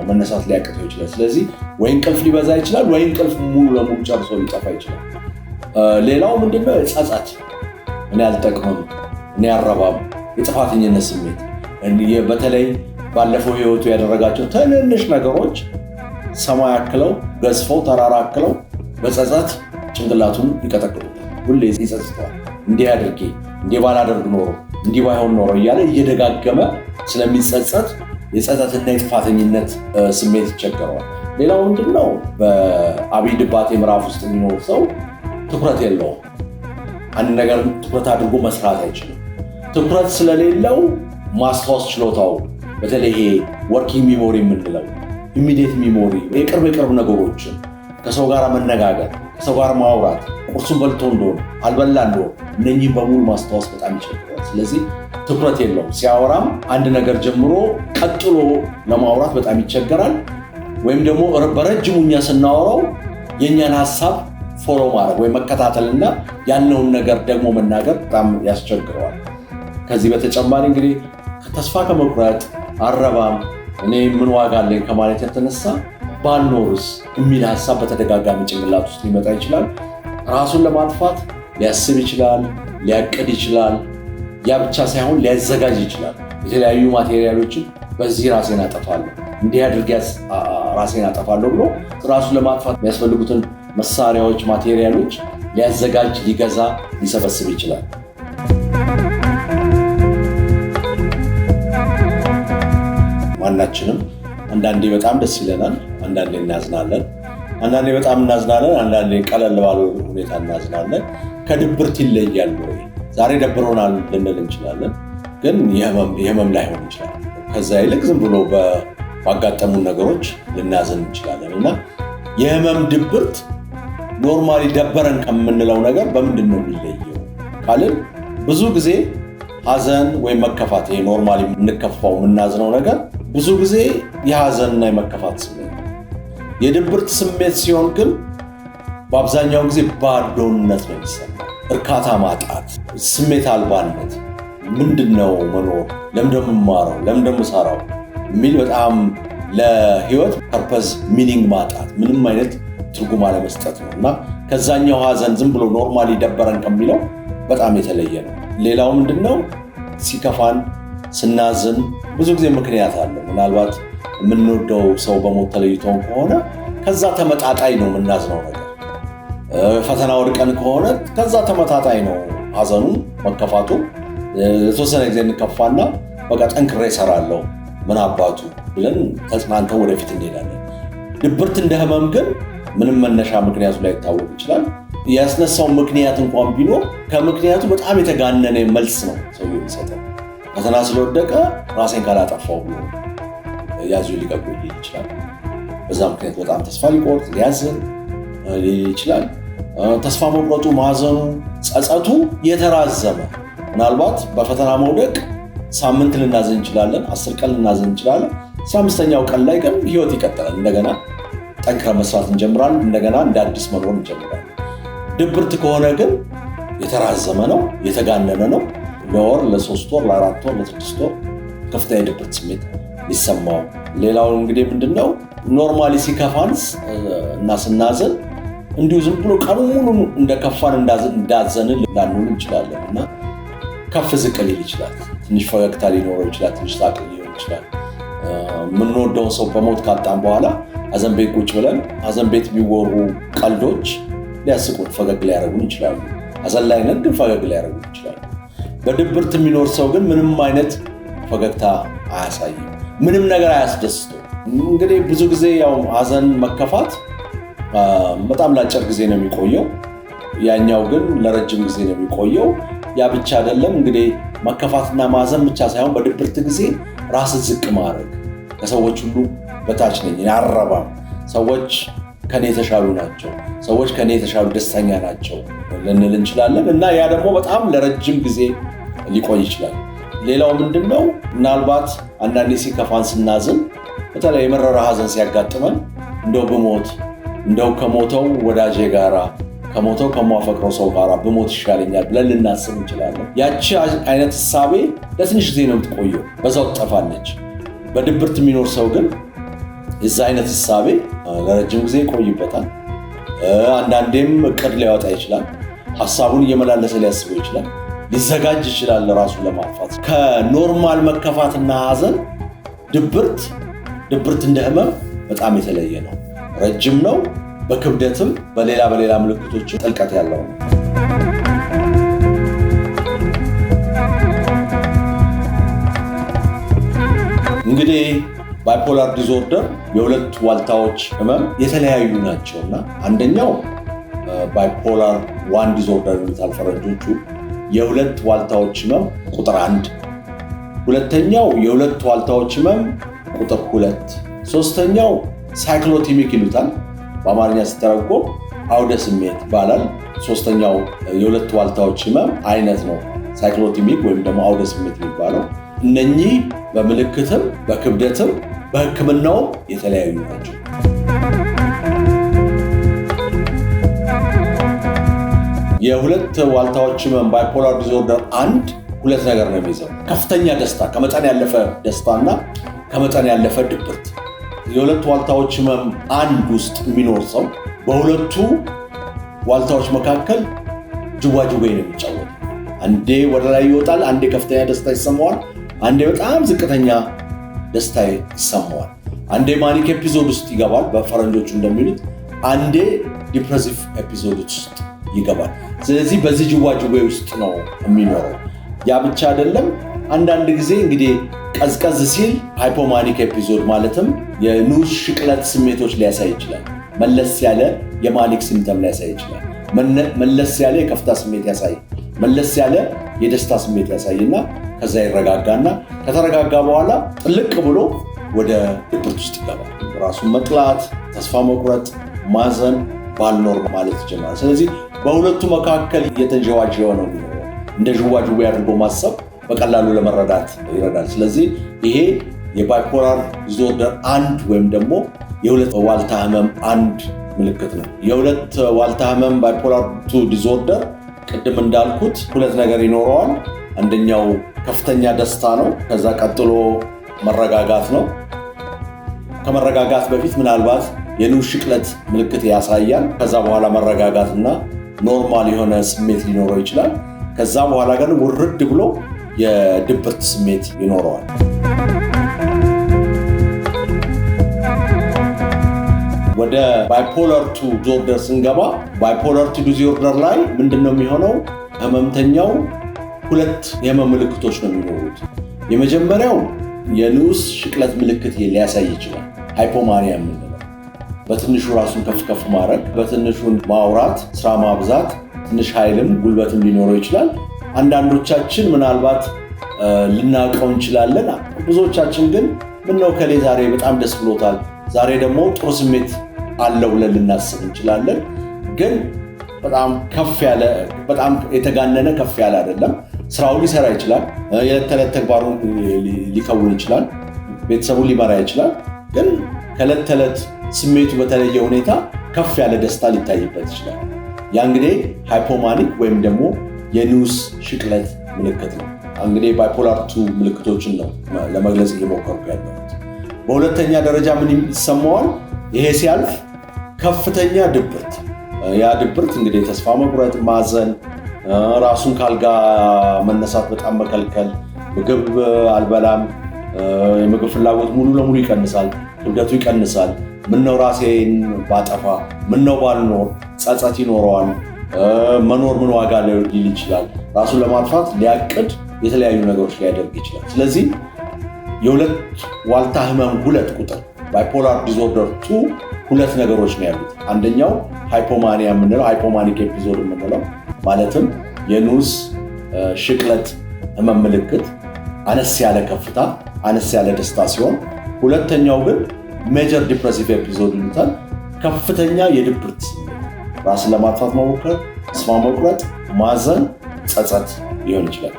መነሳት ሊያቅተው ይችላል። ስለዚህ ወይ እንቅልፍ ሊበዛ ይችላል፣ ወይ እንቅልፍ ሙሉ ለሙሉ ጨርሶ ሊጠፋ ይችላል። ሌላው ምንድነው? ጸጸት፣ እኔ አልጠቅምም፣ እኔ አረባም፣ የጥፋተኝነት ስሜት። በተለይ ባለፈው ህይወቱ ያደረጋቸው ትንንሽ ነገሮች ሰማይ አክለው ገዝፈው ተራራ አክለው በጸጸት ጭንቅላቱን ይቀጠቅጡታል። ሁሌ ይጸጽተዋል። እንዲህ አድርጌ፣ እንዲህ ባላደርግ ኖሮ፣ እንዲህ ባይሆን ኖሮ እያለ እየደጋገመ ስለሚጸጸት የጸጸትና የጥፋተኝነት ስሜት ይቸገረዋል። ሌላው ምንድነው? በአብይ ድባቴ ምዕራፍ ውስጥ የሚኖር ሰው ትኩረት የለውም። አንድ ነገር ትኩረት አድርጎ መስራት አይችልም። ትኩረት ስለሌለው ማስታወስ ችሎታው በተለይ ወርኪንግ ሚሞሪ የምንለው ኢሚዲየት ሚሞሪ፣ የቅርብ ነገሮችን ከሰው ጋር መነጋገር፣ ከሰው ጋር ማውራት፣ ቁርሱን በልቶ እንደሆነ አልበላ እንደሆነ እነኚህን በሙሉ ማስታወስ በጣም ይቸግራል። ስለዚህ ትኩረት የለውም። ሲያወራም አንድ ነገር ጀምሮ ቀጥሎ ለማውራት በጣም ይቸገራል። ወይም ደግሞ በረጅሙ እኛ ስናወራው የእኛን ሀሳብ ፎሎ ማድረግ ወይም መከታተልና ያለውን ነገር ደግሞ መናገር በጣም ያስቸግረዋል። ከዚህ በተጨማሪ እንግዲህ ተስፋ ከመቁረጥ አረባም፣ እኔ ምን ዋጋ አለኝ ከማለት የተነሳ ባልኖርስ የሚል ሀሳብ በተደጋጋሚ ጭንቅላት ውስጥ ሊመጣ ይችላል። ራሱን ለማጥፋት ሊያስብ ይችላል፣ ሊያቅድ ይችላል። ያ ብቻ ሳይሆን ሊያዘጋጅ ይችላል። የተለያዩ ማቴሪያሎችን በዚህ ራሴን አጠፋለሁ፣ እንዲህ አድርጌ ራሴን አጠፋለሁ ብሎ ራሱን ለማጥፋት የሚያስፈልጉትን መሳሪያዎች፣ ማቴሪያሎች ሊያዘጋጅ፣ ሊገዛ፣ ሊሰበስብ ይችላል። ማናችንም አንዳንዴ በጣም ደስ ይለናል፣ አንዳንዴ እናዝናለን። አንዳንዴ በጣም እናዝናለን፣ አንዳንዴ ቀለል ባለ ሁኔታ እናዝናለን። ከድብርት ይለያል ወይ? ዛሬ ደብሮናል ልንል እንችላለን፣ ግን የህመም ላይሆን ይችላል። ከዛ ይልቅ ዝም ብሎ ባጋጠሙን ነገሮች ልናዝን እንችላለን። እና የህመም ድብርት ኖርማሊ ደበረን ከምንለው ነገር በምንድን ነው የሚለየው ካልን ብዙ ጊዜ ሐዘን ወይም መከፋት፣ ይሄ ኖርማሊ የምንከፋው የምናዝነው ነገር ብዙ ጊዜ የሐዘንና የመከፋት ስሜት። የድብርት ስሜት ሲሆን ግን በአብዛኛው ጊዜ ባዶነት ነው የሚሰማው፣ እርካታ ማጣት፣ ስሜት አልባነት። ምንድነው መኖር? ለምንድነው የምማረው? ለምንድነው የምሰራው? የሚል በጣም ለህይወት ፐርፐዝ ሚኒንግ ማጣት፣ ምንም አይነት ትርጉም አለመስጠት ነው። እና ከዛኛው ሐዘን ዝም ብሎ ኖርማሊ ደበረን ከሚለው በጣም የተለየ ነው። ሌላው ምንድነው? ሲከፋን ስናዝን ብዙ ጊዜ ምክንያት አለው። ምናልባት የምንወደው ሰው በሞት ተለይቶን ከሆነ ከዛ ተመጣጣኝ ነው የምናዝነው ነገር። ፈተና ወድቀን ከሆነ ከዛ ተመጣጣኝ ነው ሐዘኑ መከፋቱ። የተወሰነ ጊዜ እንከፋና በቃ ጠንክሬ እሰራለሁ ምን አባቱ ብለን ተጽናንተን ወደፊት እንሄዳለን። ድብርት እንደ ህመም ግን ምንም መነሻ ምክንያቱ ላይ ይታወቅ ይችላል። ያስነሳው ምክንያት እንኳን ቢኖር ከምክንያቱ በጣም የተጋነነ መልስ ነው ሰው የሚሰጠው። ፈተና ስለወደቀ ራሴን ካላጠፋው ብሎ ያዙ ሊቀበል ይችላል። በዛ ምክንያት በጣም ተስፋ ሊቆርጥ ሊያዝን ይችላል። ተስፋ መቁረጡ፣ ማዘኑ፣ ጸጸቱ የተራዘመ ምናልባት በፈተና መውደቅ ሳምንት ልናዝን እንችላለን፣ 10 ቀን ልናዝን እንችላለን። 15ኛው ቀን ላይ ግን ህይወት ይቀጥላል። እንደገና ጠንክረን መስራት እንጀምራለን። እንደገና እንደ አዲስ መኖር እንጀምራለን። ድብርት ከሆነ ግን የተራዘመ ነው፣ የተጋነነ ነው። ለወር፣ ለ3 ወር፣ ለ4 ወር፣ ለ6 ወር ከፍተኛ የድብርት ስሜት ሊሰማው። ሌላው እንግዲህ ምንድነው? ኖርማሊ ሲከፋን እና ስናዝን እንዲሁ ዝም ብሎ ቀኑን ሙሉ እንደከፋን እንዳዘንን ላንውል እንችላለን እና ከፍ ዝቅ ሊል ይችላል። ትንሽ ፈገግታ ሊኖረው ይችላል፣ ትንሽ ሳቅ ሊሆን ይችላል። የምንወደውን ሰው በሞት ካጣን በኋላ ሐዘን ቤት ቁጭ ብለን ሐዘን ቤት የሚወሩ ቀልዶች ሊያስቁን፣ ፈገግ ሊያደርጉን ይችላሉ። ሐዘን ላይ ነን ግን ፈገግ ሊያደርጉን ይችላሉ። በድብርት የሚኖር ሰው ግን ምንም አይነት ፈገግታ አያሳይም፣ ምንም ነገር አያስደስተው። እንግዲህ ብዙ ጊዜ ያው ሐዘን መከፋት በጣም ለአጭር ጊዜ ነው የሚቆየው፣ ያኛው ግን ለረጅም ጊዜ ነው የሚቆየው። ያ ብቻ አይደለም እንግዲህ መከፋትና ማዘን ብቻ ሳይሆን በድብርት ጊዜ ራስን ዝቅ ማድረግ፣ ከሰዎች ሁሉ በታች ነኝ አረባም፣ ሰዎች ከኔ የተሻሉ ናቸው፣ ሰዎች ከኔ የተሻሉ ደስተኛ ናቸው ልንል እንችላለን እና ያ ደግሞ በጣም ለረጅም ጊዜ ሊቆይ ይችላል። ሌላው ምንድነው? ምናልባት አንዳንዴ ሲከፋን ስናዝን፣ በተለይ የመረራ ሐዘን ሲያጋጥመን እንደው ብሞት እንደው ከሞተው ወዳጄ ጋራ ከሞተው ከማፈቅረው ሰው ጋራ ብሞት ይሻለኛል ብለን ልናስብ እንችላለን። ያቺ አይነት እሳቤ ለትንሽ ጊዜ ነው የምትቆየው፣ በዛው ትጠፋለች። በድብርት የሚኖር ሰው ግን የዛ አይነት እሳቤ ለረጅም ጊዜ ይቆይበታል። አንዳንዴም እቅድ ሊያወጣ ይችላል፣ ሐሳቡን እየመላለሰ ሊያስበው ይችላል፣ ሊዘጋጅ ይችላል ራሱን ለማጥፋት። ከኖርማል መከፋትና ሐዘን ድብርት እንደ ህመም በጣም የተለየ ነው፣ ረጅም ነው፣ በክብደትም በሌላ ምልክቶች ጥልቀት ያለው ነው። እንግዲህ ባይፖላር ዲስኦርደር የሁለት ዋልታዎች ህመም የተለያዩ ናቸውና አንደኛው ባይፖላር 1 ዲስኦርደር የሚባል ፈረንጆቹ የሁለት ዋልታዎች ህመም ቁጥር 1፣ ሁለተኛው የሁለት ዋልታዎች ህመም ቁጥር 2፣ ሶስተኛው ሳይክሎቲሚክ ይሉታል በአማርኛ ሲተረጎም አውደ ስሜት ይባላል። ሶስተኛው የሁለት ዋልታዎች ህመም አይነት ነው ሳይክሎቲሚክ ወይም ደግሞ አውደ ስሜት የሚባለው። እነኚህ በምልክትም በክብደትም በሕክምናውም የተለያዩ ናቸው። የሁለት ዋልታዎች ህመም ባይፖላር ዲስኦርደር 1 ሁለት ነገር ነው የሚይዘው፣ ከፍተኛ ደስታ፣ ከመጠን ያለፈ ደስታና ከመጠን ያለፈ ድብርት። የሁለት ዋልታዎች ህመም 1 ውስጥ የሚኖር ሰው በሁለቱ ዋልታዎች መካከል ጅዋጅዌ ነው የሚጫወተው። አንዴ ወደ ላይ ይወጣል፣ አንዴ ከፍተኛ ደስታ ይሰማዋል፣ አንዴ በጣም ዝቅተኛ ደስታ ይሰማዋል። አንዴ ማኒክ ኤፒሶድ ውስጥ ይገባል በፈረንጆቹ እንደሚሉት፣ አንዴ ዲፕሬሲቭ ኤፒሶድ ውስጥ ይገባል። ስለዚህ በዚህ ጅዋጅዌ ውስጥ ነው የሚኖረው። ያ ብቻ አይደለም፣ አንዳንድ ጊዜ እንግዲህ ቀዝቀዝ ሲል ሃይፖማኒክ ኤፒሶድ ማለትም የኑስ ሽቅለት ስሜቶች ሊያሳይ ይችላል። መለስ ያለ የማኒክ ሲምፕተም ሊያሳይ ይችላል። መለስ ያለ የከፍታ ስሜት ያሳይ፣ መለስ ያለ የደስታ ስሜት ያሳይና ከዛ ይረጋጋና ከተረጋጋ በኋላ ጥልቅ ብሎ ወደ ድብርት ውስጥ ይገባል። ራሱን መጥላት፣ ተስፋ መቁረጥ፣ ማዘን፣ ባልኖር ማለት ይጀምራል። ስለዚህ በሁለቱ መካከል እየተንዠዋዠወ ነው የሚኖረው። እንደ ዥዋዥዌ አድርጎ ማሰብ በቀላሉ ለመረዳት ይረዳል። ስለዚህ ይሄ የባይፖላር ዲስኦርደር 1 ወይም ደግሞ የሁለት ዋልታ ህመም 1 ምልክት ነው። የሁለት ዋልታ ህመም ባይፖላር 2 ዲስኦርደር ቅድም እንዳልኩት ሁለት ነገር ይኖረዋል። አንደኛው ከፍተኛ ደስታ ነው። ከዛ ቀጥሎ መረጋጋት ነው። ከመረጋጋት በፊት ምናልባት የንዑስ ሽቅለት ምልክት ያሳያል። ከዛ በኋላ መረጋጋትና ኖርማል የሆነ ስሜት ሊኖረው ይችላል። ከዛ በኋላ ግን ውርድ ብሎ የድብርት ስሜት ይኖረዋል። ወደ ባይፖላር 2 ዲስኦርደር ስንገባ ባይፖላር 2 ዲስኦርደር ላይ ምንድነው የሚሆነው? ህመምተኛው ሁለት የህመም ምልክቶች ነው የሚኖሩት። የመጀመሪያው የንዑስ ሽቅለት ምልክት ሊያሳይ ይችላል። ሃይፖማኒያ የምንለው በትንሹ ራሱን ከፍ ማድረግ፣ በትንሹ ማውራት፣ ስራ ማብዛት፣ ትንሽ ኃይልም ጉልበትም ሊኖረው ይችላል። አንዳንዶቻችን ምናልባት ልናውቀው እንችላለን። ብዙዎቻችን ግን ምነው ከሌ ዛሬ በጣም ደስ ብሎታል፣ ዛሬ ደግሞ ጥሩ ስሜት አለው ብለን ልናስብ እንችላለን። ግን በጣም ከፍ ያለ በጣም የተጋነነ ከፍ ያለ አይደለም። ስራውን ሊሰራ ይችላል፣ የዕለት ተዕለት ተግባሩን ሊከውን ይችላል፣ ቤተሰቡን ሊመራ ይችላል። ግን ከዕለት ተዕለት ስሜቱ በተለየ ሁኔታ ከፍ ያለ ደስታ ሊታይበት ይችላል። ያ እንግዲህ ሃይፖማኒክ ወይም ደግሞ የንዑስ ሽቅለት ምልክት ነው። እንግዲህ ባይፖላር 2 ምልክቶችን ነው ለመግለጽ እየሞከርኩ ያለሁት። በሁለተኛ ደረጃ ምን ይሰማዋል? ይሄ ሲያልፍ ከፍተኛ ድብርት። ያ ድብርት እንግዲህ ተስፋ መቁረጥ፣ ማዘን፣ ራሱን ካልጋ መነሳት በጣም መከልከል፣ ምግብ አልበላም፣ የምግብ ፍላጎት ሙሉ ለሙሉ ይቀንሳል፣ ክብደቱ ይቀንሳል፣ ምነው ራሴን ባጠፋ፣ ምነው ባልኖር፣ ጸጸት ይኖረዋል። መኖር ምን ዋጋ ሊል ይችላል። ራሱን ለማጥፋት ሊያቅድ የተለያዩ ነገሮች ሊያደርግ ይችላል። ስለዚህ የሁለት ዋልታ ህመም 2 ቁጥር ባይፖላር ዲስኦርደር 2 ሁለት ነገሮች ነው ያሉት። አንደኛው ሃይፖማኒያ የምንለው ሃይፖማኒክ ኤፒሶድ የምንለው ማለትም የንዑስ ሽቅለት ህመም ምልክት አነስ ያለ ከፍታ፣ አነስ ያለ ደስታ ሲሆን፣ ሁለተኛው ግን ሜጀር ዲፕሬሲቭ ኤፒሶድ ይሉታል። ከፍተኛ የድብርት ስሜት፣ ራስን ለማጥፋት መሞከር፣ ተስፋ መቁረጥ፣ ማዘን፣ ጸጸት ሊሆን ይችላል።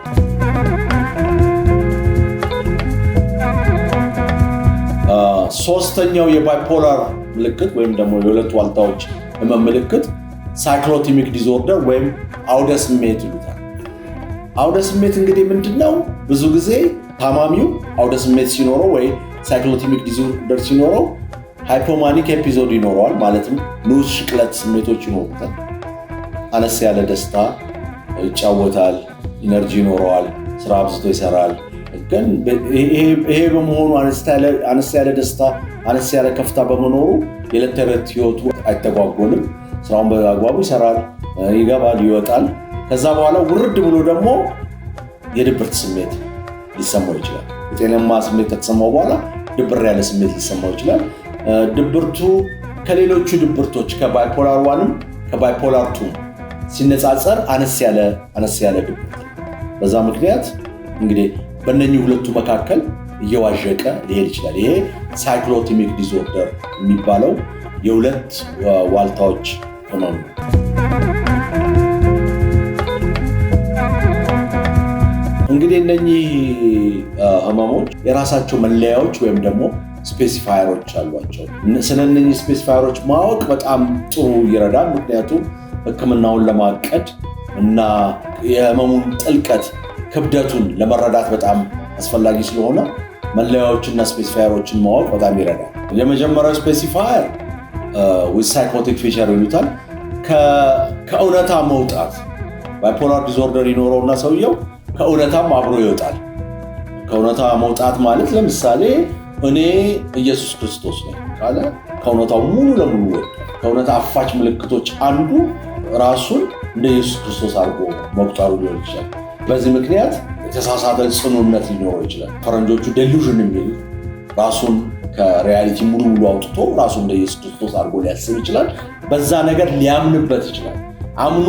ሶስተኛው የባይፖላር ምልክት ወይም ደግሞ የሁለት ዋልታዎች ህመም ምልክት ሳይክሎቲሚክ ዲስኦርደር ወይም አውደ ስሜት ይሉታል። አውደ ስሜት እንግዲህ ምንድነው? ብዙ ጊዜ ታማሚው አውደ ስሜት ሲኖረው ወይ ሳይክሎቲሚክ ዲስኦርደር ሲኖረው ሃይፖማኒክ ኤፒሶድ ይኖረዋል። ማለትም ንዑስ ሽቅለት ስሜቶች ይኖሩታል። አነስ ያለ ደስታ፣ ይጫወታል፣ ኢነርጂ ይኖረዋል፣ ስራ አብዝቶ ይሰራል። ግን ይሄ በመሆኑ አነስ ያለ ደስታ፣ አነስ ያለ ከፍታ በመኖሩ የዕለት ተዕለት ህይወቱ አይተጓጎልም። ስራውን በአግባቡ ይሰራል፣ ይገባል፣ ይወጣል። ከዛ በኋላ ውርድ ብሎ ደግሞ የድብርት ስሜት ሊሰማው ይችላል። የጤናማ ስሜት ከተሰማው በኋላ ድብር ያለ ስሜት ሊሰማው ይችላል። ድብርቱ ከሌሎቹ ድብርቶች ከባይፖላር 1ም ከባይፖላር 2 ሲነጻጸር አነስ ያለ ድብርት። በዛ ምክንያት እንግዲህ በእነኚህ ሁለቱ መካከል እየዋዠቀ ሊሄድ ይችላል። ይሄ ሳይክሎቲሚክ ዲስኦርደር የሚባለው የሁለት ዋልታዎች ህመም ነው። እንግዲህ እነኚህ ህመሞች የራሳቸው መለያዎች ወይም ደግሞ ስፔሲፋየሮች አሏቸው። ስለነኚህ ስፔሲፋየሮች ማወቅ በጣም ጥሩ ይረዳል። ምክንያቱም ህክምናውን ለማቀድ እና የህመሙን ጥልቀት ክብደቱን ለመረዳት በጣም አስፈላጊ ስለሆነ መለያዎችና ስፔሲፋየሮችን ማወቅ በጣም ይረዳል። የመጀመሪያው ስፔሲፋየር ዊዝ ሳይኮቲክ ፊቸር ይሉታል። ከእውነታ መውጣት። ባይፖላር ዲስኦርደር ይኖረውና ሰውየው ከእውነታም አብሮ ይወጣል። ከእውነታ መውጣት ማለት ለምሳሌ እኔ ኢየሱስ ክርስቶስ ነኝ ካለ ከእውነታው ሙሉ ለሙሉ ወጣ። ከእውነታ አፋች ምልክቶች አንዱ ራሱን እንደ ኢየሱስ ክርስቶስ አድርጎ መቁጠሩ ሊሆን ይችላል። በዚህ ምክንያት የተሳሳተ ጽኑነት ሊኖረው ይችላል። ፈረንጆቹ ዴሉዥን የሚሉት ራሱን ከሪያሊቲ ሙሉ አውጥቶ ራሱን እንደ ኢየሱስ ክርስቶስ አድርጎ ሊያስብ ይችላል። በዛ ነገር ሊያምንበት ይችላል። አምኖ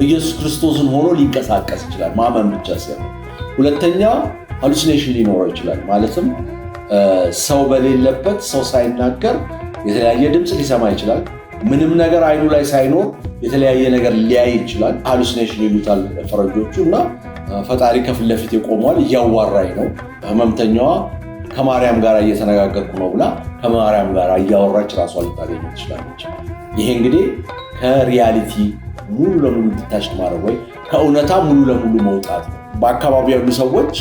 ኢየሱስ ክርስቶስን ሆኖ ሊንቀሳቀስ ይችላል። ማመን ብቻ ሳይሆን፣ ሁለተኛ ሃሉሲኔሽን ሊኖረው ይችላል። ማለትም ሰው በሌለበት ሰው ሳይናገር የተለያየ ድምፅ ሊሰማ ይችላል። ምንም ነገር አይኑ ላይ ሳይኖር የተለያየ ነገር ሊያይ ይችላል። ሃሉሲኔሽን ይሉታል ፈረንጆቹ። እና ፈጣሪ ከፊት ለፊት የቆሟል፣ እያዋራኝ ነው። ህመምተኛዋ ከማርያም ጋር እየተነጋገርኩ ነው ብላ ከማርያም ጋር እያወራች ራሷን ልታገኝ ትችላለች። ይሄ እንግዲህ ከሪያሊቲ ሙሉ ለሙሉ እንድታሽ ማድረግ ወይ ከእውነታ ሙሉ ለሙሉ መውጣት ነው። በአካባቢ ያሉ ሰዎች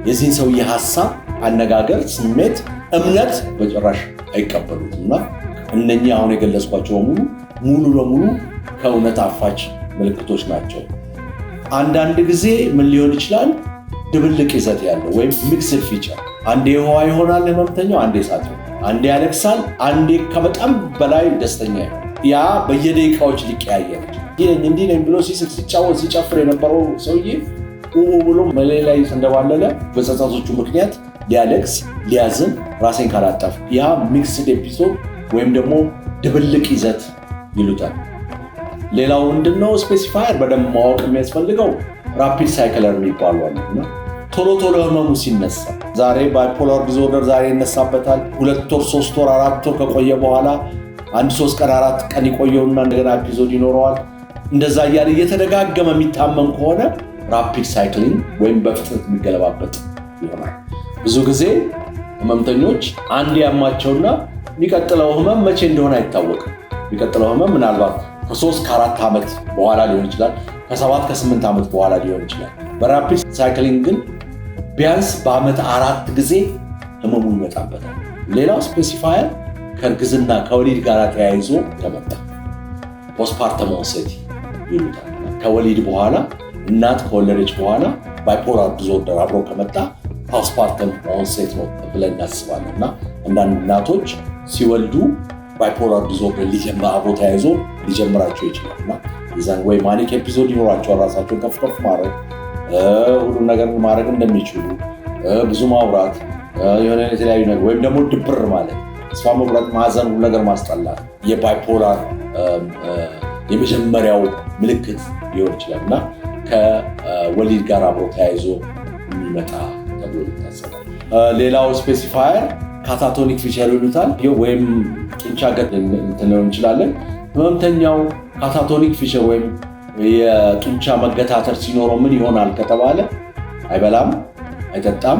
የዚህን ሰውዬ ሀሳብ፣ አነጋገር፣ ስሜት፣ እምነት በጭራሽ አይቀበሉትም እና እነኚህ አሁን የገለጽኳቸው ሙሉ ለሙሉ ከእውነት አፋች ምልክቶች ናቸው። አንዳንድ ጊዜ ምን ሊሆን ይችላል? ድብልቅ ይዘት ያለው ወይም ሚክስድ ፊቸር፣ አንዴ ውሃ ይሆናል ህመምተኛው፣ አንዴ እሳት ይሆናል፣ አንዴ ያለቅሳል፣ አንዴ ከበጣም በላይ ደስተኛ ይሆናል። ያ በየደቂቃዎች ሊቀያየር እንዲህ ነኝ ብሎ ሲስቅ ሲጫወት ሲጨፍር የነበረው ሰውዬ ብሎ መሌ ላይ እንደባለለ በጸጸቶቹ ምክንያት ሊያለቅስ ሊያዝን ራሴን ካላጠፍ፣ ያ ሚክስድ ኤፒሶድ ወይም ደግሞ ድብልቅ ይዘት ይሉታል። ሌላው ምንድነው? ስፔሲፋየር በደንብ ማወቅ የሚያስፈልገው ራፒድ ሳይክለር የሚባሉ አሉና ቶሎ ህመሙ ሲነሳ ዛሬ ባይፖላር ዲስኦርደር ዛሬ ይነሳበታል። 2 ወር 3 ወር 4 ወር ከቆየ በኋላ 1-3 ቀን 4 ቀን ይቆየውና እንደገና ኤፒሶድ ይኖረዋል። እንደዛ እያለ እየተደጋገመ የሚታመም ከሆነ ራፒድ ሳይክሊንግ ወይም በፍጥነት የሚገለባበጥ ይሆናል። ብዙ ጊዜ ህመምተኞች አንድ ያማቸውና የሚቀጥለው ህመም መቼ እንደሆነ አይታወቅም። የሚቀጥለው ህመም ምናልባት ከ3 ከ4 ዓመት በኋላ ሊሆን ይችላል፣ ከ7 ከ8 ዓመት በኋላ ሊሆን ይችላል። በራፒድ ሳይክሊንግ ግን ቢያንስ በዓመት 4 ጊዜ ህመሙ ይመጣበታል። ሌላው ስፔሲፋየር ከእርግዝና ከወሊድ ጋር ተያይዞ ከመጣ ፖስትፓርተም ኦንሴት ይሉታል። ከወሊድ በኋላ እናት ከወለደች በኋላ ባይፖላር ዲስኦርደር አብሮ ከመጣ ፖስትፓርተም ኦንሴት ነው ብለን እናስባለን። እና አንዳንድ እናቶች ሲወልዱ ባይፖላር ዲስኦርደር አብሮ ተያይዞ ሊጀምራቸው ይችላል እና የዛን ወይ ማኒክ ኤፒሶድ ይኖራቸዋል። ራሳቸውን ከፍ ማድረግ ሁሉም ነገር ማድረግ እንደሚችሉ ብዙ ማውራት የሆነ የተለያዩ ነገር ወይም ደግሞ ድብር ማለት ተስፋ መቁረጥ፣ ማዘን፣ ሁሉ ነገር ማስጠላት የባይፖላር የመጀመሪያው ምልክት ሊሆን ይችላል እና ከወሊድ ጋር አብሮ ተያይዞ የሚመጣ ተብሎ ይታሰባል። ሌላው ስፔሲፋየር ካታቶኒክ ፊቸር ይሉታል ወይም ጡንቻ ገት ልንለው እንችላለን። ህመምተኛው ካታቶኒክ ፊቸር ወይም የጡንቻ መገታተር ሲኖረው ምን ይሆናል ከተባለ አይበላም፣ አይጠጣም፣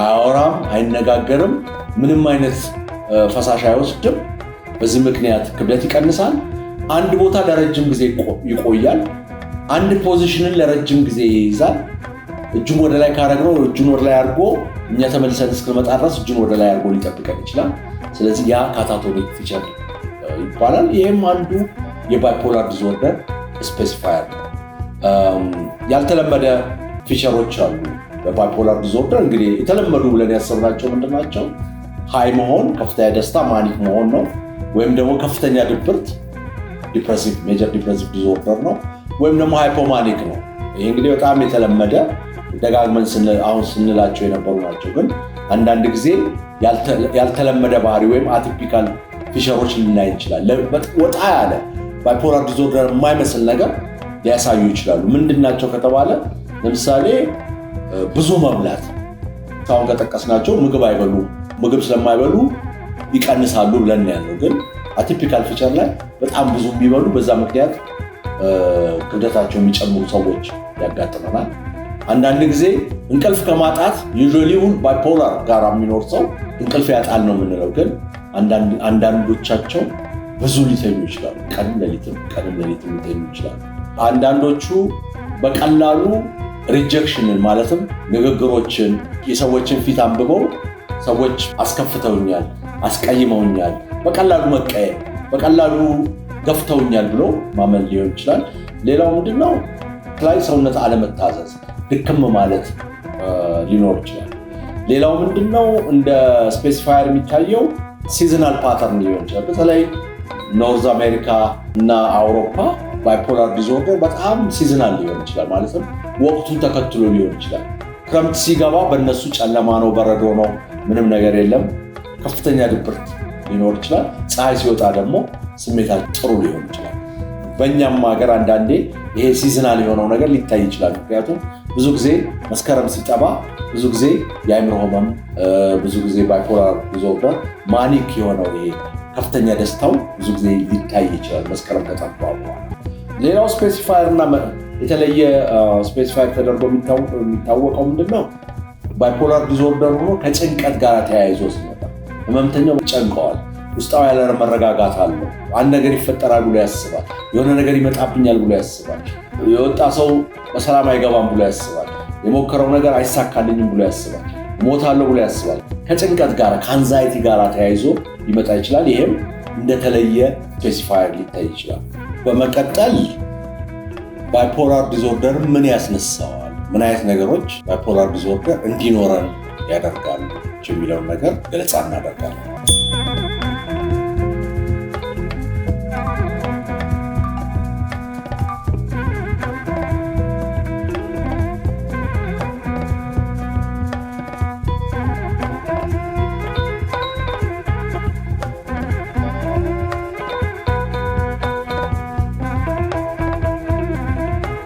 አያወራም፣ አይነጋገርም፣ ምንም አይነት ፈሳሽ አይወስድም። በዚህ ምክንያት ክብደት ይቀንሳል። አንድ ቦታ ለረጅም ጊዜ ይቆያል። አንድ ፖዚሽንን ለረጅም ጊዜ ይይዛል። እጁን ወደ ላይ ካረግነው እጁን ወደ ላይ አድርጎ እኛ ተመልሰን እስክንመጣ ድረስ እጁን ወደ ላይ አድርጎ ሊጠብቀን ይችላል። ስለዚህ ያ ካታቶኒክ ፊቸር ይባላል። ይህም አንዱ የባይፖላር ዲስኦርደር ስፔሲፋየር ነው። ያልተለመደ ፊቸሮች አሉ በባይፖላር ዲስኦርደር። እንግዲህ የተለመዱ ብለን ያሰብናቸው ምንድናቸው? ሃይ መሆን፣ ከፍተኛ ደስታ ማኒክ መሆን ነው። ወይም ደግሞ ከፍተኛ ድብርት ዲፕሬሲቭ ሜጀር ዲፕሬሲቭ ዲስኦርደር ነው። ወይም ደግሞ ሃይፖማኒክ ነው። ይህ እንግዲህ በጣም የተለመደ ደጋግመን አሁን ስንላቸው የነበሩ ናቸው። ግን አንዳንድ ጊዜ ያልተለመደ ባህሪ ወይም አቲፒካል ፊቸሮች ልናይ እንችላለን። ወጣ ያለ ባይፖላር ዲስኦርደር የማይመስል ነገር ሊያሳዩ ይችላሉ። ምንድናቸው ከተባለ ለምሳሌ ብዙ መብላት፣ አሁን ከጠቀስናቸው ምግብ አይበሉም። ምግብ ስለማይበሉ ይቀንሳሉ ብለን ያለው። ግን አቲፒካል ፊቸር ላይ በጣም ብዙ የሚበሉ በዛ ምክንያት ክብደታቸው የሚጨምሩ ሰዎች ያጋጥመናል። አንዳንድ ጊዜ እንቅልፍ ከማጣት ዩዥዋሊ ባይፖላር ጋር የሚኖር ሰው እንቅልፍ ያጣል ነው የምንለው። ግን አንዳንዶቻቸው ብዙ ሊተኙ ይችላሉ። ቀንም ሌሊትም ሊተኙ ይችላሉ። አንዳንዶቹ በቀላሉ ሪጀክሽንን ማለትም ንግግሮችን፣ የሰዎችን ፊት አንብበው ሰዎች አስከፍተውኛል፣ አስቀይመውኛል፣ በቀላሉ መቀየም፣ በቀላሉ ገፍተውኛል ብሎ ማመን ሊሆን ይችላል። ሌላው ምንድነው? ላይ ሰውነት አለመታዘዝ፣ ድክም ማለት ሊኖር ይችላል። ሌላው ምንድነው? እንደ ስፔሲፋየር የሚታየው ሲዝናል ፓተርን ሊሆን ይችላል። በተለይ ኖርዝ አሜሪካ እና አውሮፓ ባይፖላር ዲስኦርደር በጣም ሲዝናል ሊሆን ይችላል። ማለትም ወቅቱን ተከትሎ ሊሆን ይችላል። ክረምት ሲገባ በእነሱ ጨለማ ነው፣ በረዶ ነው፣ ምንም ነገር የለም፣ ከፍተኛ ድብርት ሊኖር ይችላል። ፀሐይ ሲወጣ ደግሞ ስሜታቸው ጥሩ ሊሆን ይችላል። በእኛም ሀገር አንዳንዴ ይሄ ሲዝናል የሆነው ነገር ሊታይ ይችላል። ምክንያቱም ብዙ ጊዜ መስከረም ሲጠባ ብዙ ጊዜ የአእምሮ ህመም፣ ብዙ ጊዜ ባይፖላር ዲስኦርደር ማኒክ የሆነው ይሄ ከፍተኛ ደስታው ብዙ ጊዜ ሊታይ ይችላል መስከረም ከጠባ በኋላ። ሌላው ስፔሲፋየር እና የተለየ ስፔሲፋየር ተደርጎ የሚታወቀው ምንድነው? ባይፖላር ዲስኦርደር ሆኖ ከጭንቀት ጋር ተያይዞ ሲመጣ ህመምተኛው ጨንቀዋል፣ ውስጣዊ ያለ መረጋጋት አለው፣ አንድ ነገር ይፈጠራል ብሎ ያስባል፣ የሆነ ነገር ይመጣብኛል ብሎ ያስባል፣ የወጣ ሰው በሰላም አይገባም ብሎ ያስባል፣ የሞከረው ነገር አይሳካልኝም ብሎ ያስባል፣ ሞታለሁ ብሎ ያስባል። ከጭንቀት ጋር ከአንዛይቲ ጋር ተያይዞ ሊመጣ ይችላል። ይሄም እንደተለየ ስፔሲፋየር ሊታይ ይችላል። በመቀጠል ባይፖላር ዲስኦርደር ምን ያስነሳዋል? ምን አይነት ነገሮች ባይፖላር ዲስኦርደር እንዲኖረን ያደርጋሉ የሚለውን ነገር ገለጻ እናደርጋለን።